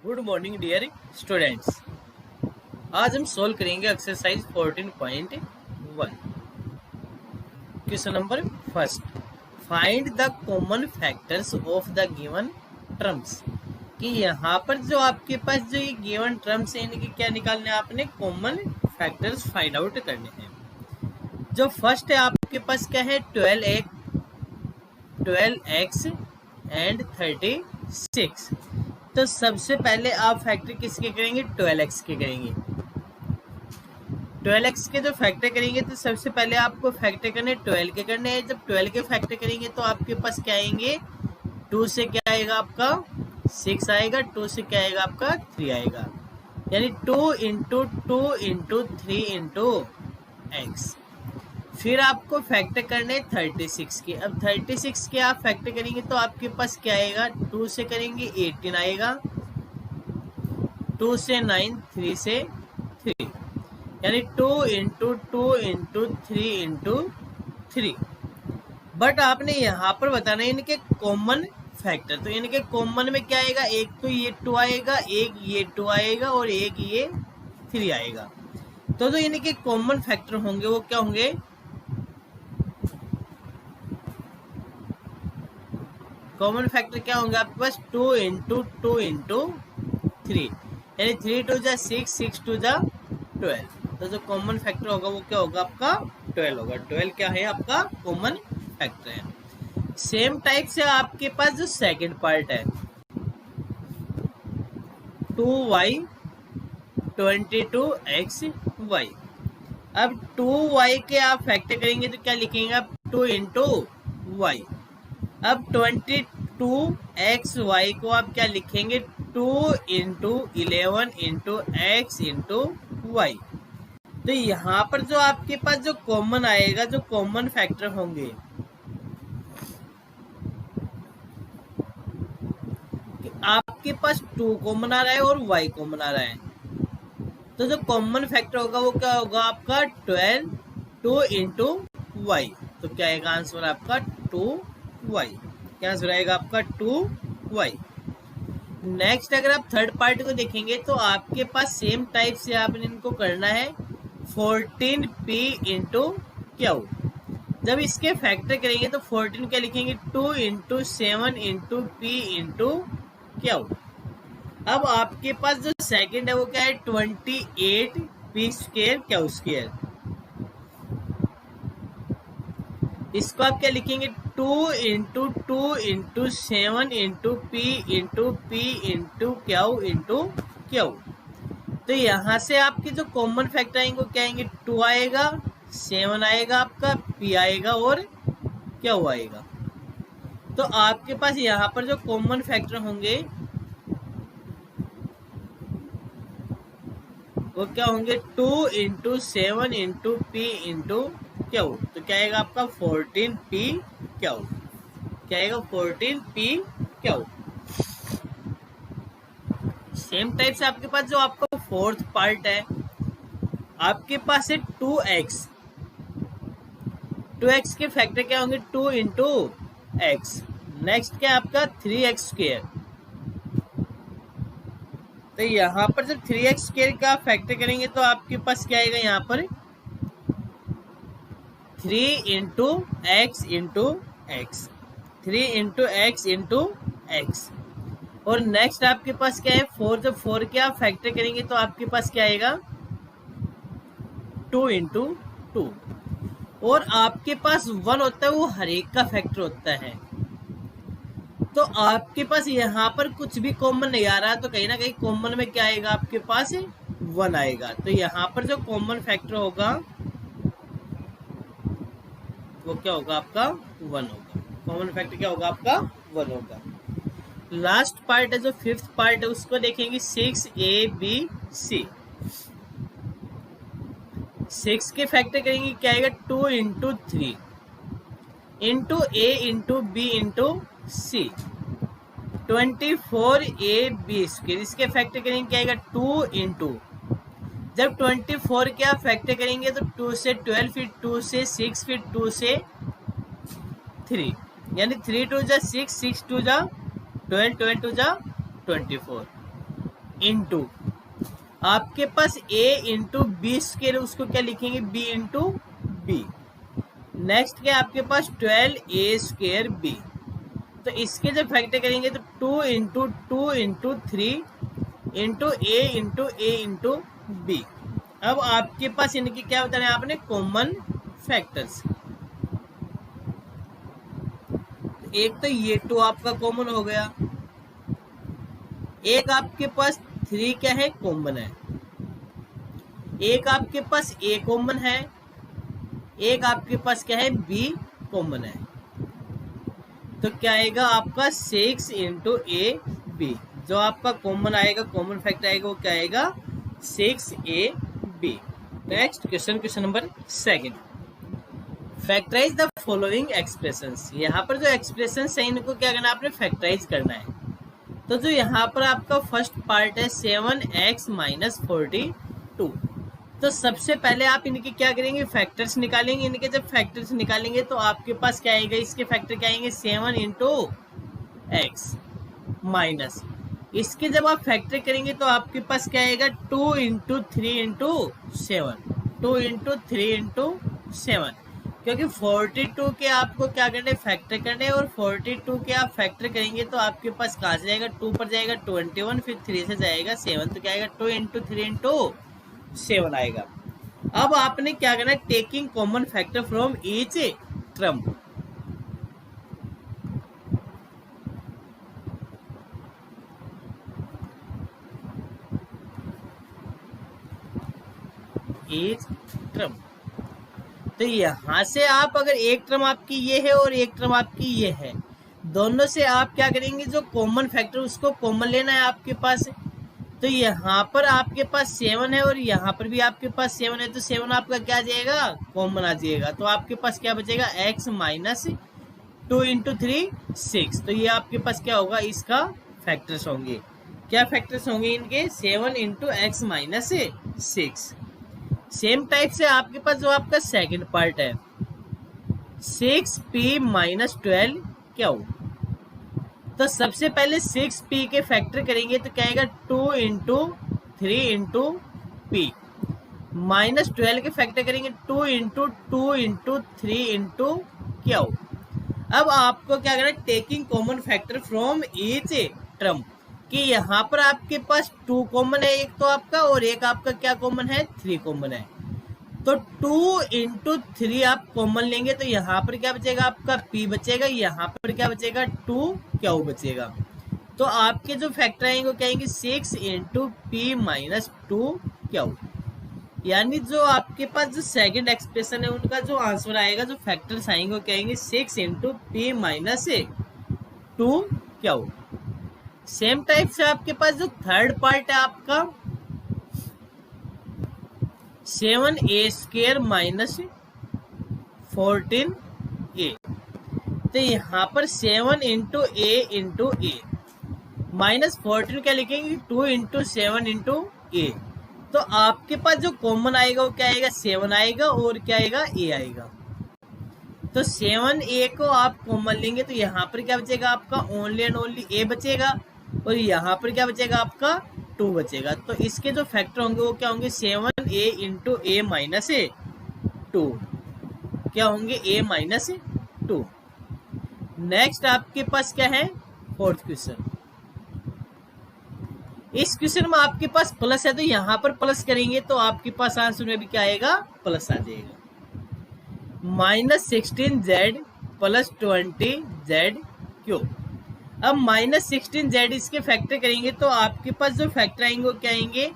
Good morning dear students. आज हम solve करेंगे exercise 14.1। Question number first, find the common factors of the given terms. कि यहाँ पर जो आपके पास जो ये गिवन टर्म्स है इनके क्या निकालने, आपने कॉमन फैक्टर्स फाइंड आउट करने हैं। जो फर्स्ट है आपके पास क्या है, 12x एंड 36। तो सबसे पहले आप फैक्टर किसके करेंगे, 12x के करेंगे। 12x के जो फैक्टर करेंगे तो सबसे पहले आपको फैक्टर करने 12 के करने हैं। जब 12 के फैक्टर करेंगे तो आपके पास क्या आएंगे, 2 से क्या आएगा आपका 6 आएगा, 2 से क्या आएगा आपका 3 आएगा, यानी 2 इंटू 2 इंटू 3 इंटू एक्स। फिर आपको फैक्टर करने 36 के। अब 36 के आप फैक्टर करेंगे तो आपके पास क्या आएगा, 2 से करेंगे 18 आएगा, 2 से 9, 3 से 3, यानी 2 इंटू 2 इंटू 3 इंटू 3। बट आपने यहाँ पर बताना है इनके कॉमन फैक्टर। तो इनके कॉमन में क्या आएगा, एक तो ये 2 आएगा, एक ये 2 आएगा और एक ये 3 आएगा। तो जो इनके कॉमन फैक्टर होंगे वो क्या होंगे, कॉमन फैक्टर क्या होंगे आपके पास, 2 इंटू 2 इंटू 3, यानी 3 2 जा 6, 6 2 जा 12। तो जो कॉमन फैक्टर होगा वो क्या होगा आपका 12 होगा। 12 क्या है आपका कॉमन फैक्टर है। सेम टाइप से आपके पास जो सेकंड पार्ट है, 2y 22xy। अब 2y के आप फैक्टर करेंगे तो क्या लिखेंगे आप, 2 इंटू वाई। अब 22xy को आप क्या लिखेंगे, 2 into 11 into x into y. तो यहाँ पर जो आपके पास जो कॉमन आएगा, जो कॉमन फैक्टर होंगे, आपके पास 2 कॉमन आ रहा है और y कॉमन आ रहा है। तो जो कॉमन फैक्टर होगा वो क्या होगा आपका 12, 2 इंटू वाई। तो क्या आएगा आंसर आपका 2y। क्या आंसर आएगा आपका 2y। नेक्स्ट अगर आप थर्ड पार्ट को देखेंगे तो आपके पास सेम टाइप से आपने इनको करना है 14p इंटू क्यू। जब इसके फैक्टर करेंगे तो 14 क्या लिखेंगे, 2 into 7 into p into Q. अब आपके पास जो सेकंड है वो क्या है, 28p स्क्वायर क्यू स्क्वायर। इसको आप क्या लिखेंगे, 2 into 2 into 7 into p into Q into Q. तो यहाँ से आपके जो कॉमन फैक्टर आएंगे वो क्या आएंगे, 2 आएगा, 7 आएगा आपका, p आएगा और क्यू आएगा। तो आपके पास यहाँ पर जो कॉमन फैक्टर होंगे वो क्या होंगे, 2 into 7 into p into Q. तो क्या आएगा आपका 14p क्यू। क्या आएगा 14p क्यू। सेम टाइप से आपके पास जो आपका फोर्थ पार्ट है, आपके पास है 2x। 2x के फैक्टर क्या होंगे, 2 इंटू एक्स। नेक्स्ट क्या आपका 3x स्क्वायर। तो यहाँ पर जब 3x स्क्वायर का फैक्टर करेंगे तो आपके पास क्या आएगा, यहाँ पर 3 into x into x, 3 into x into x. और नेक्स्ट आपके पास क्या है 4। जब 4 के आप फैक्टर करेंगे तो आपके पास क्या आएगा, 2 इंटू 2। और आपके पास 1 होता है वो हर एक का फैक्टर होता है। तो आपके पास यहाँ पर कुछ भी कॉमन नहीं आ रहा, तो कहीं ना कहीं कॉमन में क्या आएगा आपके पास 1 आएगा। तो यहाँ पर जो कॉमन फैक्टर होगा वो क्या होगा आपका 1 होगा। कॉमन फैक्टर क्या होगा आपका 1 होगा। लास्ट पार्ट है जो फिफ्थ पार्ट है उसको देखेंगे, 6abc। 6 के फैक्टर करेंगे क्या आएगा, 2 into 3 into a into b into c, 24ab square. इसके फैक्टर करेंगे क्या आएगा, 2 इंटू, जब 24 के आप फैक्टर करेंगे तो 2 से 12, फिर 2 से 6, फिर 2 से 3, यानी 3 2 जा 6, 6 2 जा 12, 12 2 जा 24। इंटू आपके पास a इंटू बी स्क्वायर, उसको क्या लिखेंगे b इंटू बी। नेक्स्ट क्या आपके पास 12a स्क्वायर b। तो इसके जब फैक्टर करेंगे तो 2 इंटू 2 इंटू 3 इंटू ए इंटू बी। अब आपके पास इनके क्या बताने आपने कॉमन फैक्टर्स। एक तो ये 2 आपका कॉमन हो गया, एक आपके पास 3 क्या है कॉमन है, एक आपके पास a कॉमन है, एक आपके पास क्या है b कॉमन है। तो क्या आएगा आपका 6 इंटू ए बी। जो आपका कॉमन आएगा, कॉमन फैक्टर आएगा, वो क्या आएगा 6ab। Next question, question number 2। Factorise the following expressions. यहाँ पर जो एक्सप्रेशंस है इनको क्या करना है आपने फैक्टराइज करना है। तो जो यहाँ पर आपका फर्स्ट पार्ट है 7x माइनस 42। तो सबसे पहले आप इनके क्या करेंगे फैक्टर्स निकालेंगे। इनके जब फैक्टर्स निकालेंगे तो आपके पास क्या आएगा, इसके फैक्टर क्या आएंगे 7 इंटू एक्स माइनस, इसके जब आप फैक्टर करेंगे तो आपके पास क्या आएगा 2 इंटू 3 इंटू 7, 2 इंटू 3 इंटू 7। क्योंकि 42 के आपको क्या करना है फैक्टर करने हैं, और 42 के आप फैक्टर करेंगे तो आपके पास कहाँ से जाएगा 2 पर जाएगा 21, फिर 3 से जाएगा 7, तो क्या आएगा 2 इंटू 3 इंटू 7 आएगा। अब आपने क्या करना है taking common factor from each term. Each term. तो यहां से आप अगर एक टर्म आपकी ये है और एक टर्म आपकी ये है, दोनों से आप क्या करेंगे जो कॉमन फैक्टर उसको कॉमन लेना है आपके पास। तो यहाँ पर आपके पास 7 है और यहाँ पर भी आपके पास 7 है, तो 7 आपका क्या आ जाएगा कॉमन आ जाएगा। तो आपके पास क्या बचेगा x माइनस 2 इंटू 3 6। तो ये आपके पास क्या होगा इसका फैक्टर्स होंगे। क्या फैक्टर्स होंगे इनके 7 into x minus 6। Same type से आपके पास जो आपका सेकंड पार्ट है 6p माइनस 12 क्या हो। तो सबसे पहले 6p के फैक्टर करेंगे तो क्या आएगा 2 इंटू 3 इंटू पी, माइनस 12 के फैक्टर करेंगे 2 इंटू 2 इंटू 3 इंटू क्या हो। अब आपको क्या करना है taking common factor from each term, कि यहाँ पर आपके पास 2 कॉमन है एक तो आपका, और एक आपका क्या कॉमन है 3 कॉमन है। तो 2 इंटू 3 आप कॉमन लेंगे तो यहाँ पर क्या बचेगा आपका p बचेगा, यहाँ पर क्या बचेगा 2 क्या बचेगा। तो आपके जो फैक्टर आएंगे वो क्या आएंगे 6 इंटू पी माइनस 2 क्या, यानी जो आपके पास जो सेकंड एक्सप्रेशन है उनका जो आंसर आएगा, जो फैक्टर्स आएंगे वो क्या आएंगे 6 इंटू पी माइनस 2 क्या हो। सेम टाइप से आपके पास जो थर्ड पार्ट है आपका 7a स्क्वायर माइनस 14a। तो यहाँ पर 7 इंटू ए इंटू ए माइनस 14 क्या लिखेंगे 2 इंटू 7 इंटू ए। तो आपके पास जो कॉमन आएगा वो क्या आएगा 7 आएगा और क्या आएगा a आएगा। तो 7a को आप कॉमन लेंगे तो यहाँ पर क्या बचेगा आपका ओनली एंड ओनली a बचेगा, और यहाँ पर क्या बचेगा आपका 2 बचेगा। तो इसके जो फैक्टर होंगे वो क्या होंगे 7a इंटू ए माइनस 2 क्या होंगे a माइनस 2। नेक्स्ट आपके पास क्या है फोर्थ क्वेश्चन। इस क्वेश्चन में आपके पास प्लस है तो यहाँ पर प्लस करेंगे तो आपके पास आंसर में भी क्या आएगा प्लस आ जाएगा। माइनस 16z प्लस 20z क्यों। अब माइनस 16z इसके फैक्टर करेंगे तो आपके पास जो फैक्टर आएंगे वो क्या आएंगे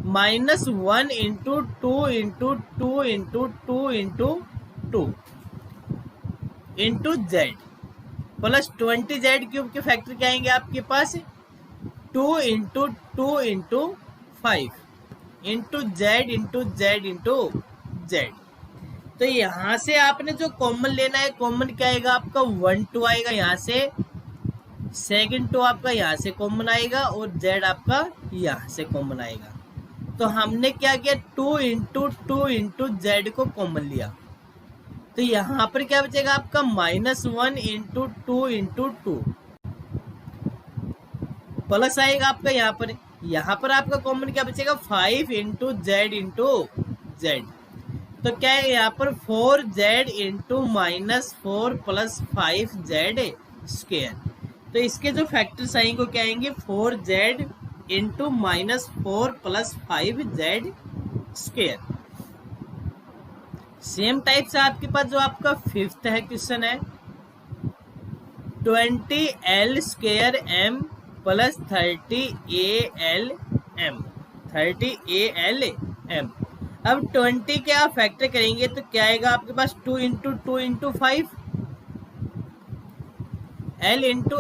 minus 1 into 2 into 2 into 2 into 2 into Z plus 20z cube के फैक्टर क्या आएंगे आपके पास 2 into 2 into 5 into Z into Z into Z. तो यहाँ से आपने जो कॉमन लेना है, कॉमन क्या आएगा आपका 1 2 आएगा यहाँ से, सेकंड 2 आपका यहाँ से कॉमन आएगा और z आपका यहाँ से कॉमन आएगा। तो हमने क्या किया 2 इंटू 2 इंटू जेड को कॉमन लिया, तो यहाँ पर क्या बचेगा आपका माइनस 1 इंटू 2 इंटू 2 प्लस आएगा आपका यहाँ पर यहाँ पर आपका कॉमन क्या बचेगा 5 इंटू जेड इंटू जेड। तो क्या है यहाँ पर 4z into -4 plus 5z square. तो इसके जो फैक्टर्स आएंगे क्या आएंगे 4z into -4 plus 5z square. Same type से आपके पास जो आपका फिफ्थ है क्वेश्चन है 20l square m plus 30al m 30al m। अब 20 के आप फैक्टर करेंगे तो क्या आएगा आपके पास 2 into 2 into 5 l into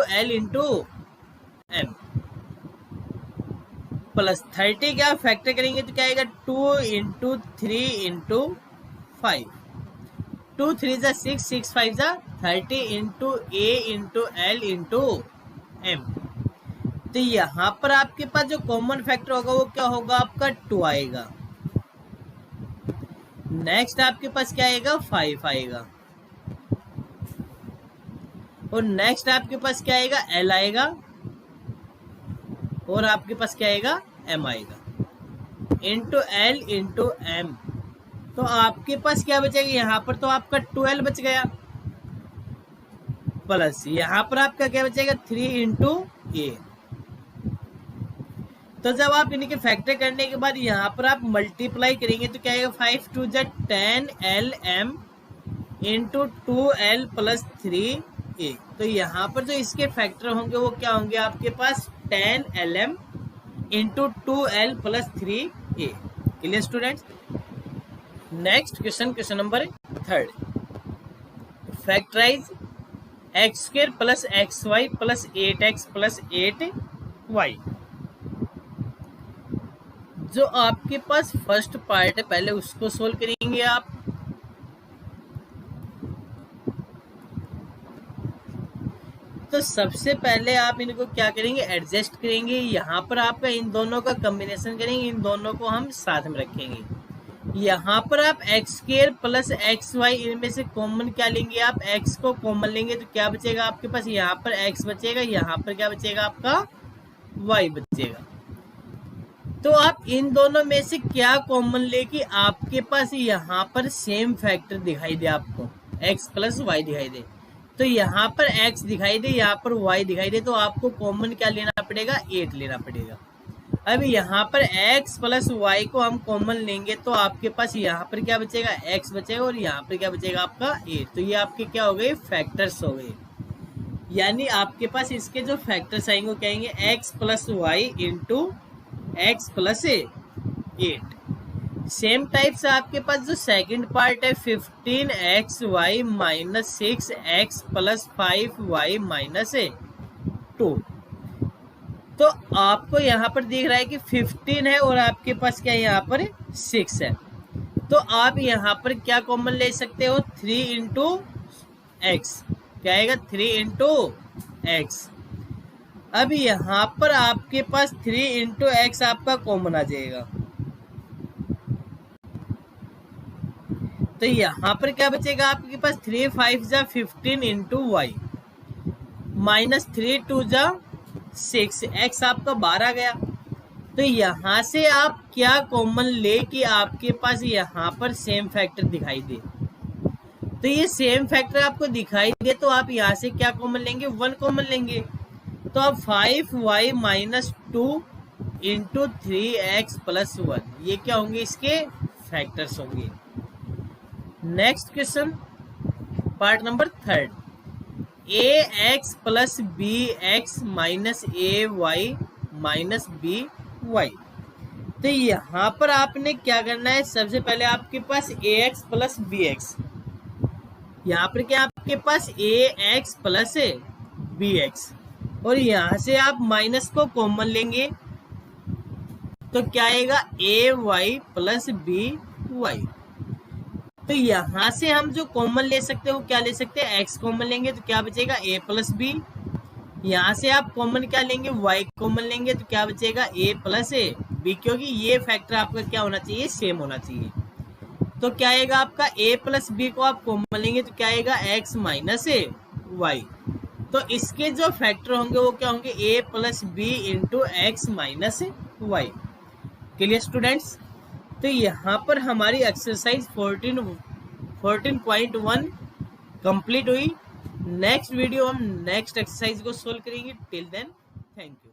m plus 30 के आप फैक्टर करेंगे तो क्या आएगा 2 इंटू 3 इंटू 5 2 3 जा 6 6 5 जा 30 into a into l into m। तो यहाँ पर आपके पास जो कॉमन फैक्टर होगा वो क्या होगा आपका 2 आएगा। नेक्स्ट आपके पास क्या आएगा 5 आएगा और नेक्स्ट आपके पास क्या आएगा l आएगा और आपके पास क्या आएगा m आएगा इंटू l इंटू m। तो आपके पास क्या बचेगा यहाँ पर तो आपका 12 बच गया प्लस यहाँ पर आपका क्या बचेगा 3 इंटू a। तो जब आप इनके फैक्टर करने के बाद यहाँ पर आप मल्टीप्लाई करेंगे तो क्या आएगा 5 2 जा 10lm into 2l plus 3a। तो यहाँ पर जो इसके फैक्टर होंगे वो क्या होंगे आपके पास 10lm into 2l plus 3a। Clear students. Next question number 3 factorise x square plus xy plus 8x plus 8y। जो आपके पास फर्स्ट पार्ट है पहले उसको सोल्व करेंगे आप। तो सबसे पहले आप इनको क्या करेंगे एडजस्ट करेंगे। यहाँ पर आपका इन दोनों का कॉम्बिनेशन करेंगे, इन दोनों को हम साथ में रखेंगे। यहाँ पर आप x square plus x y इनमें से कॉमन क्या लेंगे आप x को कॉमन लेंगे तो क्या बचेगा आपके पास यहाँ पर x बचेगा, यहाँ पर क्या बचेगा आपका y बचेगा। तो आप इन दोनों में से क्या कॉमन लेके आपके पास यहाँ पर सेम फैक्टर दिखाई दे, आपको x प्लस वाई दिखाई दे। तो यहाँ पर x दिखाई दे, यहाँ पर y दिखाई दे, तो आपको कॉमन क्या लेना पड़ेगा 8 लेना पड़ेगा। अब यहाँ पर x प्लस वाई को हम कॉमन लेंगे तो आपके पास यहाँ पर क्या बचेगा x बचेगा और यहाँ पर क्या बचेगा आपका 8। तो ये आपके क्या हो गए फैक्टर्स हो गए। यानी आपके पास इसके जो फैक्टर्स आएंगे क्या आएंगे x plus y into x plus 8। Same type से आपके पास जो सेकंड पार्ट है 15xy minus 6x plus 5y minus 2। तो आपको यहाँ पर दिख रहा है कि 15 है और आपके पास क्या है यहाँ पर 6 है। तो आप यहाँ पर क्या कॉमन ले सकते हो 3 इंटू एक्स, क्या आएगा 3 इंटू एक्स। अब यहाँ पर आपके पास 3 इंटू एक्स आपका कॉमन आ जाएगा। तो यहाँ पर क्या बचेगा आपके पास 3 5 जा 15 इंटू वाई माइनस 3 2 जा 6 एक्स आपका 12 गया। तो यहाँ से आप क्या कॉमन ले कि आपके पास यहाँ पर सेम फैक्टर दिखाई दे। तो ये सेम फैक्टर आपको दिखाई दे तो आप यहाँ से क्या कॉमन लेंगे 1 कॉमन लेंगे। तो अब 5y minus 2 into 3x plus 1 ये क्या होंगे इसके फैक्टर्स होंगे। Next question part number 3 ax plus bx minus ay minus by। तो यहाँ पर आपने क्या करना है सबसे पहले आपके पास ax प्लस bx, यहाँ पर क्या आपके पास ax प्लस bx और यहाँ से आप माइनस को कॉमन लेंगे तो क्या आएगा ay प्लस by। तो यहाँ से हम जो कॉमन ले सकते हैं वो क्या ले सकते हैं x कॉमन लेंगे तो क्या बचेगा a प्लस b। यहाँ से आप कॉमन क्या लेंगे y कॉमन लेंगे तो क्या बचेगा a प्लस b, क्योंकि ये फैक्टर आपका क्या होना चाहिए सेम होना चाहिए। तो क्या आएगा आपका a प्लस b को आप कॉमन लेंगे तो क्या आएगा x माइनस y। तो इसके जो फैक्टर होंगे वो क्या होंगे a plus b into x minus y। Clear students? तो यहाँ पर हमारी एक्सरसाइज 14.1 कंप्लीट हुई। नेक्स्ट वीडियो हम नेक्स्ट एक्सरसाइज को सोल्व करेंगे। Till then thank you.